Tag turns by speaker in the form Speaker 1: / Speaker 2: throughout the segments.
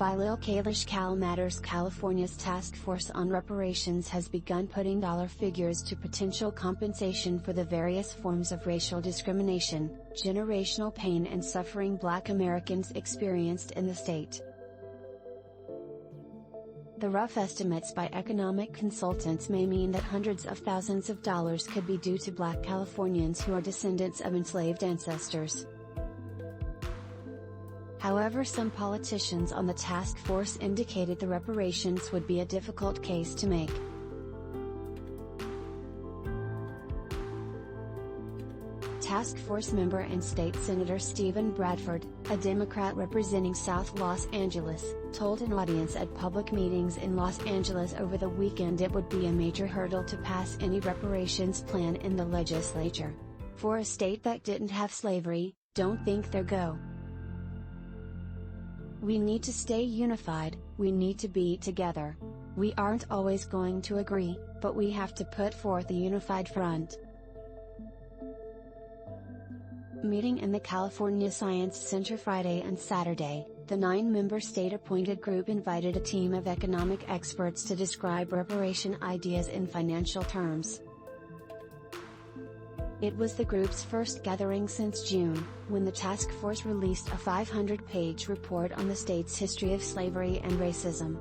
Speaker 1: by LIL KALISH. CalMattersCalifornia's task force on reparations has begun putting dollar figures to potential compensation for the various forms of racial discrimination, generational pain and suffering Black Americans experienced in the state. The rough estimates by economic consultants may mean that hundreds of thousands of dollars could be due to Black Californians who are descendants of enslaved ancestors. However, some politicians on the task force indicated the reparations would be a difficult case to make. Task force member and state senator Stephen Bradford, a Democrat representing South Los Angeles, told an audience at public meetings in Los Angeles over the weekend it would be a major hurdle to pass any reparations plan in the legislature. For a state that didn't have slavery, don't think they'll go. We need to stay unified, we need to be together. We aren't always going to agree, but we have to put forth a unified front. Meeting in the California Science Center Friday and Saturday, the 9-member state-appointed group invited a team of economic experts to describe reparation ideas in financial terms. It was the group's first gathering since June, when the task force released a 500-page report on the state's history of slavery and racism.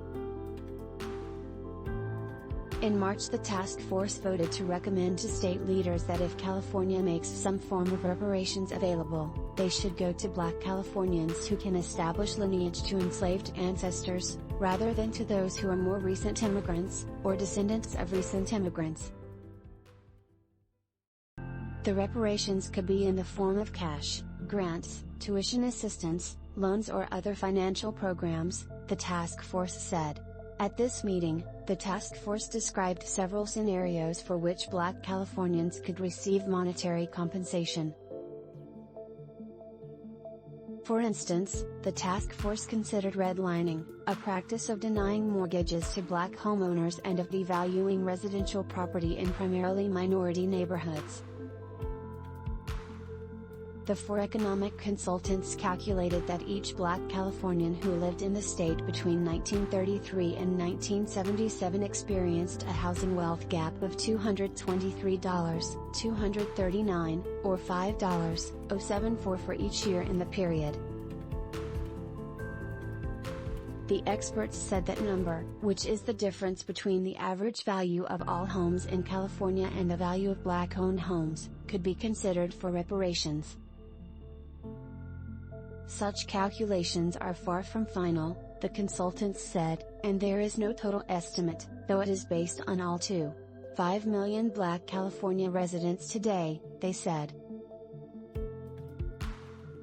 Speaker 1: In March, the task force voted to recommend to state leaders that if California makes some form of reparations available, they should go to Black Californians who can establish lineage to enslaved ancestors, rather than to those who are more recent immigrants, or descendants of recent immigrants. The reparations could be in the form of cash, grants, tuition assistance, loans or other financial programs, the task force said. At this meeting, the task force described several scenarios for which Black Californians could receive monetary compensation. For instance, the task force considered redlining, a practice of denying mortgages to Black homeowners and of devaluing residential property in primarily minority neighborhoods. The 4 economic consultants calculated that each Black Californian who lived in the state between 1933 and 1977 experienced a housing wealth gap of $223, $239, or $5.074 for each year in the period. The experts said that number, which is the difference between the average value of all homes in California and the value of Black-owned homes, could be considered for reparations. Such calculations are far from final, the consultants said, and there is no total estimate, though it is based on all 2.5 million Black California residents today, they said.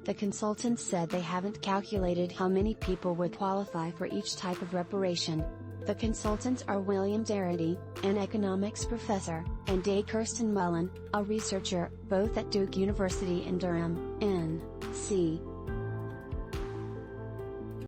Speaker 1: The consultants said they haven't calculated how many people would qualify for each type of reparation. The consultants are William Darity, an economics professor, and Kirsten Mullen, a researcher, both at Duke University in Durham, N.C.